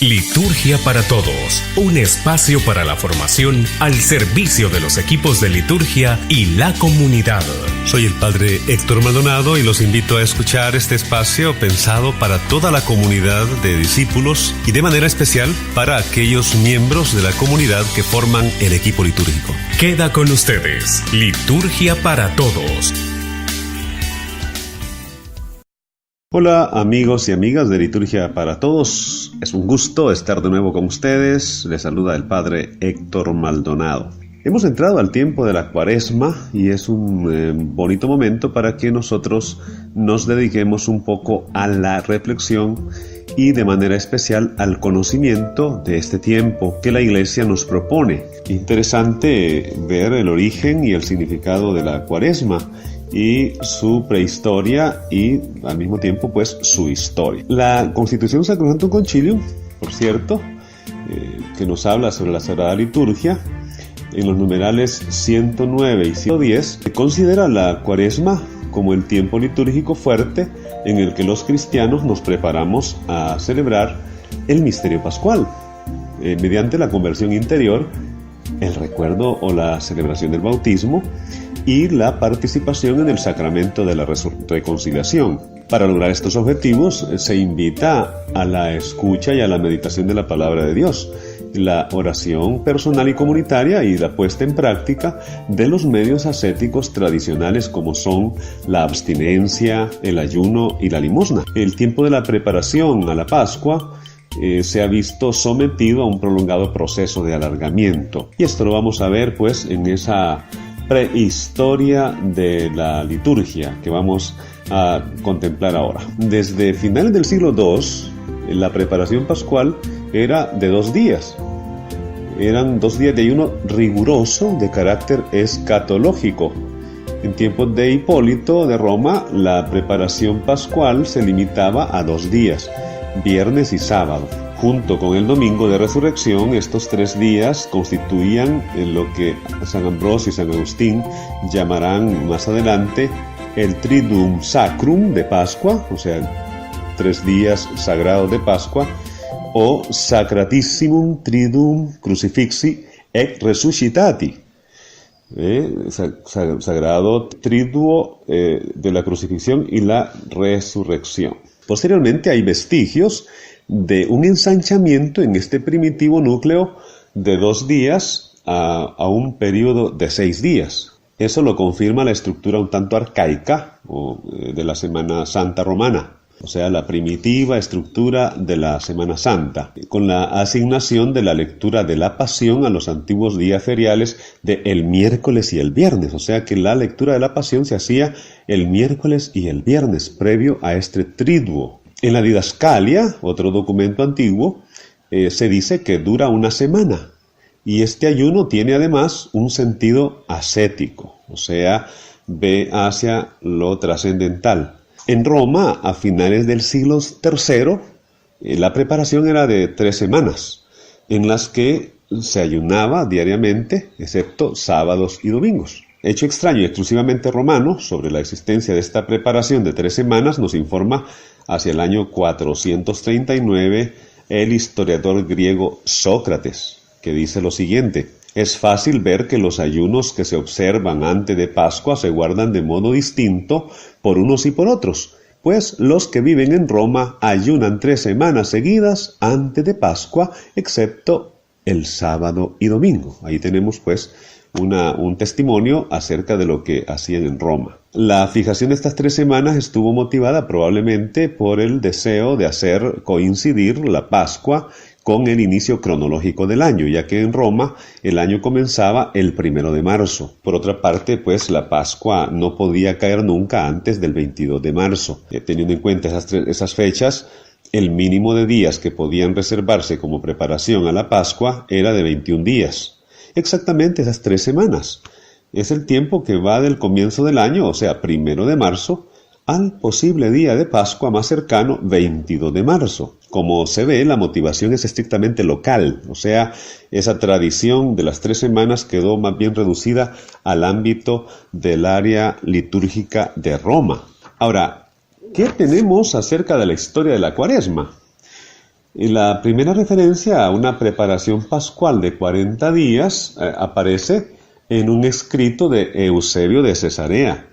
Liturgia para Todos, un espacio para la formación al servicio de los equipos de liturgia y la comunidad. Soy el Padre Héctor Maldonado y los invito a escuchar este espacio pensado para toda la comunidad de discípulos y de manera especial para aquellos miembros de la comunidad que forman el equipo litúrgico. Queda con ustedes, Liturgia para Todos. Hola amigos y amigas de Liturgia para Todos, es un gusto estar de nuevo con ustedes. Les saluda el Padre Héctor Maldonado. Hemos entrado al tiempo de la Cuaresma y es un bonito momento para que nosotros nos dediquemos un poco a la reflexión y de manera especial al conocimiento de este tiempo que la Iglesia nos propone. Interesante ver el origen y el significado de la Cuaresma y su prehistoria y al mismo tiempo pues su historia. La Constitución Sacrosanctum Concilium, por cierto, que nos habla sobre la Sagrada Liturgia, en los numerales 109 y 110, considera la Cuaresma como el tiempo litúrgico fuerte en el que los cristianos nos preparamos a celebrar el misterio pascual, mediante la conversión interior, el recuerdo o la celebración del bautismo y la participación en el sacramento de la reconciliación. Para lograr estos objetivos se invita a la escucha y a la meditación de la palabra de Dios, la oración personal y comunitaria y la puesta en práctica de los medios ascéticos tradicionales como son la abstinencia, el ayuno y la limosna. El tiempo de la preparación a la Pascua se ha visto sometido a un prolongado proceso de alargamiento. Y esto lo vamos a ver pues en esa prehistoria de la liturgia que vamos a contemplar ahora. Desde finales del siglo II, la preparación pascual era de 2 días. Eran 2 días de ayuno riguroso de carácter escatológico. En tiempos de Hipólito de Roma, la preparación pascual se limitaba a 2 días, viernes y sábado. Junto con el domingo de resurrección, estos 3 días constituían en lo que San Ambrosio y San Agustín llamarán más adelante el Triduum Sacrum de Pascua, o sea, 3 días sagrados de Pascua, o Sacratissimum Triduum Crucifixi et Resuscitati, sagrado triduo de la crucifixión y la resurrección. Posteriormente hay vestigios de un ensanchamiento en este primitivo núcleo de 2 días a un periodo de 6 días. Eso lo confirma la estructura un tanto arcaica de la Semana Santa romana, o sea, la primitiva estructura de la Semana Santa, con la asignación de la lectura de la Pasión a los antiguos días feriales de el miércoles y el viernes, o sea que la lectura de la Pasión se hacía el miércoles y el viernes, previo a este triduo. En la Didascalia, otro documento antiguo, se dice que dura 1 semana, y este ayuno tiene además un sentido ascético, o sea, ve hacia lo trascendental. En Roma, a finales del siglo III, la preparación era de 3 semanas, en las que se ayunaba diariamente, excepto sábados y domingos. Hecho extraño y exclusivamente romano sobre la existencia de esta preparación de 3 semanas nos informa hacia el año 439 el historiador griego Sócrates, que dice lo siguiente: es fácil ver que los ayunos que se observan antes de Pascua se guardan de modo distinto por unos y por otros, pues los que viven en Roma ayunan 3 semanas seguidas antes de Pascua, excepto el sábado y domingo. Ahí tenemos pues un testimonio acerca de lo que hacían en Roma. La fijación de estas 3 semanas estuvo motivada probablemente por el deseo de hacer coincidir la Pascua con el inicio cronológico del año, ya que en Roma el año comenzaba el 1 de marzo. Por otra parte, pues la Pascua no podía caer nunca antes del 22 de marzo. Teniendo en cuenta esas fechas, el mínimo de días que podían reservarse como preparación a la Pascua era de 21 días. Exactamente esas 3 semanas. Es el tiempo que va del comienzo del año, o sea, 1 de marzo, al posible día de Pascua más cercano, 22 de marzo. Como se ve, la motivación es estrictamente local, o sea, esa tradición de las 3 semanas quedó más bien reducida al ámbito del área litúrgica de Roma. Ahora, ¿qué tenemos acerca de la historia de la Cuaresma? Y la primera referencia a una preparación pascual de 40 días aparece en un escrito de Eusebio de Cesarea,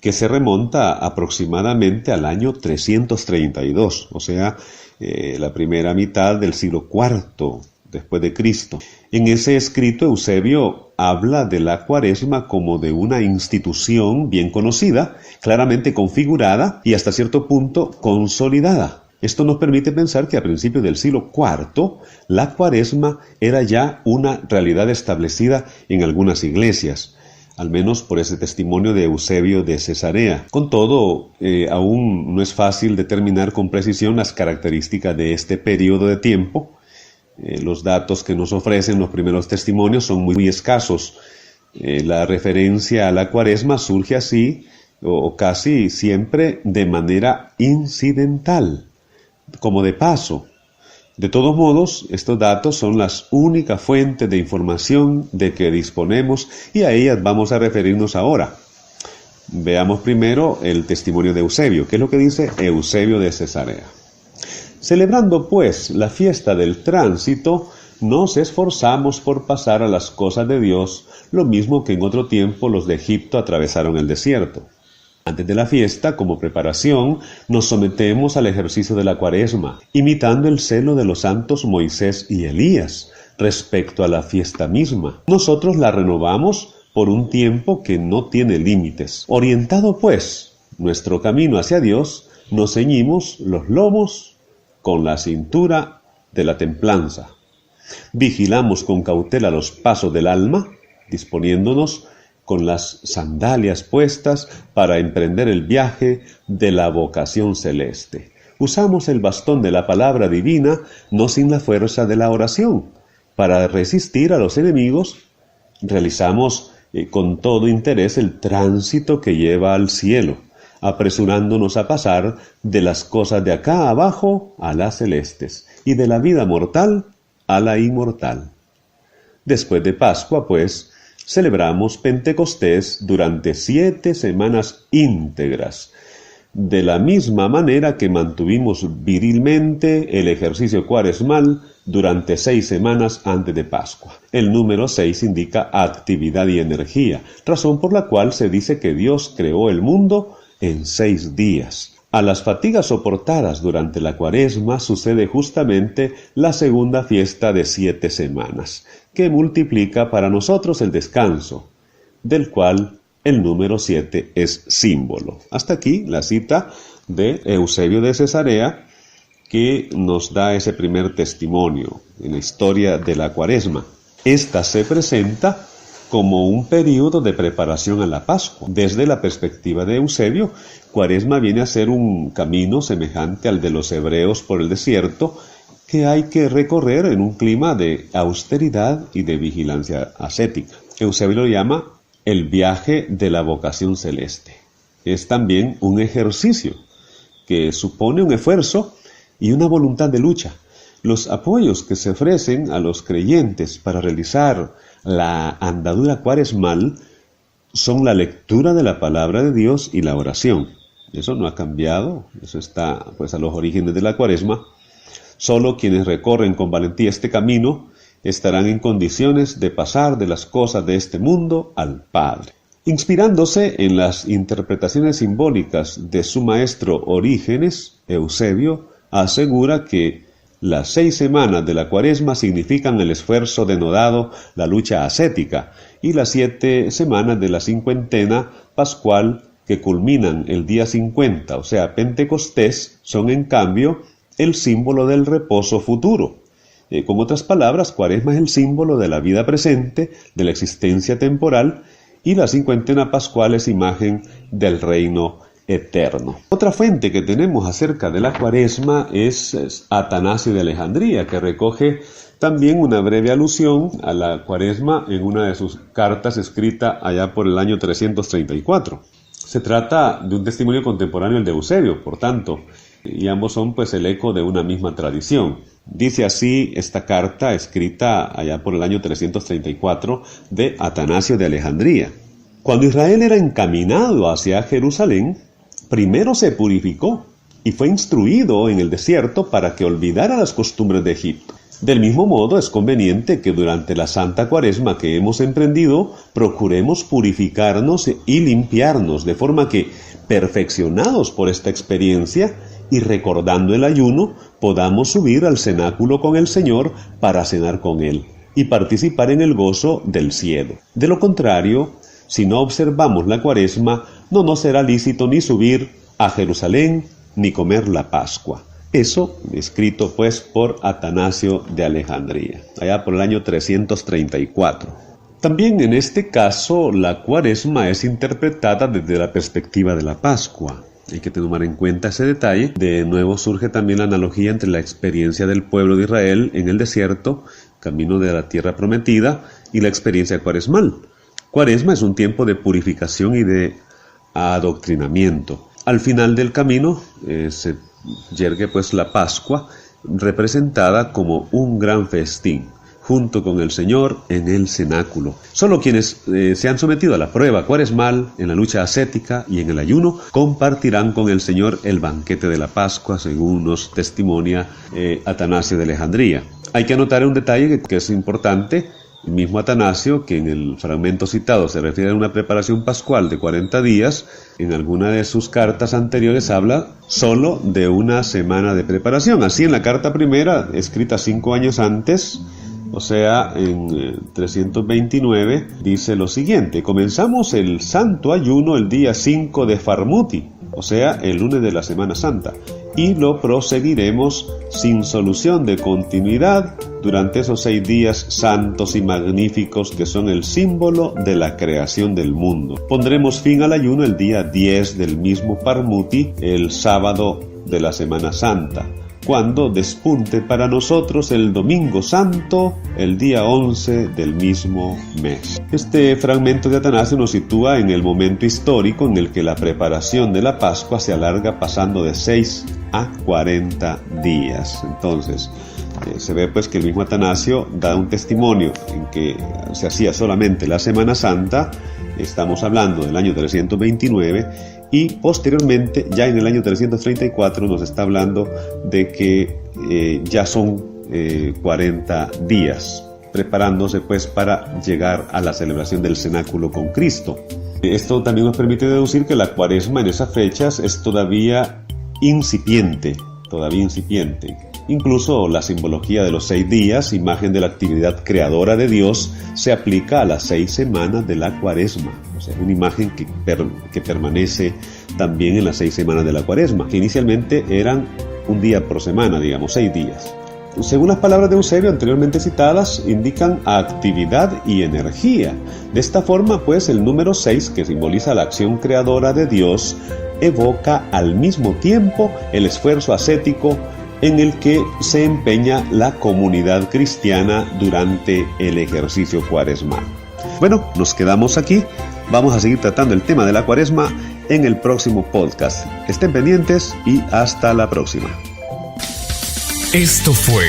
que se remonta aproximadamente al año 332, o sea, la primera mitad del siglo IV después de Cristo. En ese escrito Eusebio habla de la Cuaresma como de una institución bien conocida, claramente configurada y hasta cierto punto consolidada. Esto nos permite pensar que a principios del siglo IV la Cuaresma era ya una realidad establecida en algunas iglesias, al menos por ese testimonio de Eusebio de Cesarea. Con todo, aún no es fácil determinar con precisión las características de este periodo de tiempo. Los datos que nos ofrecen los primeros testimonios son muy escasos. La referencia a la Cuaresma surge así, o casi siempre de manera incidental, como de paso. De todos modos, estos datos son las únicas fuentes de información de que disponemos y a ellas vamos a referirnos ahora. Veamos primero el testimonio de Eusebio. ¿Qué es lo que dice Eusebio de Cesarea? Celebrando pues la fiesta del tránsito, nos esforzamos por pasar a las cosas de Dios, lo mismo que en otro tiempo los de Egipto atravesaron el desierto. Antes de la fiesta, como preparación, nos sometemos al ejercicio de la Cuaresma, imitando el celo de los santos Moisés y Elías respecto a la fiesta misma. Nosotros la renovamos por un tiempo que no tiene límites. Orientado, pues, nuestro camino hacia Dios, nos ceñimos los lomos con la cintura de la templanza. Vigilamos con cautela los pasos del alma, disponiéndonos con las sandalias puestas para emprender el viaje de la vocación celeste. Usamos el bastón de la palabra divina, no sin la fuerza de la oración. Para resistir a los enemigos, realizamos con todo interés el tránsito que lleva al cielo, apresurándonos a pasar de las cosas de acá abajo a las celestes, y de la vida mortal a la inmortal. Después de Pascua, pues, celebramos Pentecostés durante 7 semanas íntegras, de la misma manera que mantuvimos virilmente el ejercicio cuaresmal durante 6 semanas antes de Pascua. El número 6 indica actividad y energía, razón por la cual se dice que Dios creó el mundo en 6 días. A las fatigas soportadas durante la Cuaresma sucede justamente la segunda fiesta de 7 semanas, que multiplica para nosotros el descanso, del cual el número 7 es símbolo. Hasta aquí la cita de Eusebio de Cesarea, que nos da ese primer testimonio en la historia de la Cuaresma. Esta se presenta como un periodo de preparación a la Pascua. Desde la perspectiva de Eusebio, Cuaresma viene a ser un camino semejante al de los hebreos por el desierto, que hay que recorrer en un clima de austeridad y de vigilancia ascética. Eusebio lo llama el viaje de la vocación celeste. Es también un ejercicio que supone un esfuerzo y una voluntad de lucha. Los apoyos que se ofrecen a los creyentes para realizar la andadura cuaresmal son la lectura de la palabra de Dios y la oración. Eso no ha cambiado, eso está pues a los orígenes de la Cuaresma. Solo quienes recorren con valentía este camino estarán en condiciones de pasar de las cosas de este mundo al Padre. Inspirándose en las interpretaciones simbólicas de su maestro Orígenes, Eusebio asegura que las 6 semanas de la Cuaresma significan el esfuerzo denodado, la lucha ascética, y las 7 semanas de la cincuentena pascual que culminan el día 50, o sea, Pentecostés, son en cambio el símbolo del reposo futuro. Con otras palabras, Cuaresma es el símbolo de la vida presente, de la existencia temporal, y la cincuentena pascual es imagen del reino eterno. Otra fuente que tenemos acerca de la Cuaresma es Atanasio de Alejandría, que recoge también una breve alusión a la Cuaresma en una de sus cartas escrita allá por el año 334. Se trata de un testimonio contemporáneo del de Eusebio, por tanto, y ambos son pues el eco de una misma tradición. Dice así esta carta escrita allá por el año 334 de Atanasio de Alejandría. Cuando Israel era encaminado hacia Jerusalén, primero se purificó y fue instruido en el desierto para que olvidara las costumbres de Egipto. Del mismo modo, es conveniente que durante la Santa Cuaresma que hemos emprendido, procuremos purificarnos y limpiarnos, de forma que, perfeccionados por esta experiencia y recordando el ayuno, podamos subir al cenáculo con el Señor para cenar con Él y participar en el gozo del cielo. De lo contrario, si no observamos la Cuaresma, no nos será lícito ni subir a Jerusalén ni comer la Pascua. Eso escrito pues por Atanasio de Alejandría, allá por el año 334. También en este caso la Cuaresma es interpretada desde la perspectiva de la Pascua. Hay que tomar en cuenta ese detalle. De nuevo surge también la analogía entre la experiencia del pueblo de Israel en el desierto, camino de la tierra prometida, y la experiencia cuaresmal. Cuaresma es un tiempo de purificación y de adoctrinamiento. Al final del camino se yergue pues la Pascua, representada como un gran festín, junto con el Señor en el cenáculo. Solo quienes se han sometido a la prueba cuaresmal, en la lucha ascética y en el ayuno, compartirán con el Señor el banquete de la Pascua, según nos testimonia Atanasio de Alejandría. Hay que anotar un detalle que es importante. El mismo Atanasio, que en el fragmento citado se refiere a una preparación pascual de 40 días, en alguna de sus cartas anteriores habla solo de una semana de preparación. Así, en la carta primera, escrita 5 años antes, o sea, en 329, dice lo siguiente: comenzamos el santo ayuno el día 5 de Farmuti, o sea, el lunes de la Semana Santa, y lo proseguiremos sin solución de continuidad durante esos 6 días santos y magníficos que son el símbolo de la creación del mundo. Pondremos fin al ayuno el día 10 del mismo Farmuti, el sábado de la Semana Santa, cuando despunte para nosotros el Domingo Santo, el día 11 del mismo mes. Este fragmento de Atanasio nos sitúa en el momento histórico en el que la preparación de la Pascua se alarga pasando de 6 a 40 días. Entonces, se ve pues que el mismo Atanasio da un testimonio en que se hacía solamente la Semana Santa. Estamos hablando del año 329, y posteriormente, ya en el año 334, nos está hablando de que ya son 40 días, preparándose pues para llegar a la celebración del cenáculo con Cristo. Esto también nos permite deducir que la Cuaresma en esas fechas es todavía incipiente. Incluso la simbología de los 6 días, imagen de la actividad creadora de Dios, se aplica a las 6 semanas de la Cuaresma. O sea, es una imagen que permanece también en las 6 semanas de la Cuaresma, que inicialmente eran un día por semana, digamos, 6 días. Según las palabras de Eusebio anteriormente citadas, indican actividad y energía. De esta forma, pues, el número 6, que simboliza la acción creadora de Dios, evoca al mismo tiempo el esfuerzo ascético en el que se empeña la comunidad cristiana durante el ejercicio cuaresmal. Bueno, nos quedamos aquí. Vamos a seguir tratando el tema de la Cuaresma en el próximo podcast. Estén pendientes y hasta la próxima. Esto fue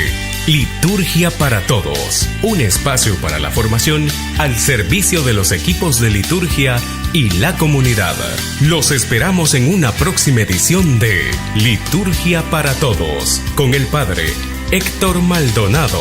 Liturgia para Todos, un espacio para la formación al servicio de los equipos de liturgia y la comunidad. Los esperamos en una próxima edición de Liturgia para Todos con el Padre Héctor Maldonado.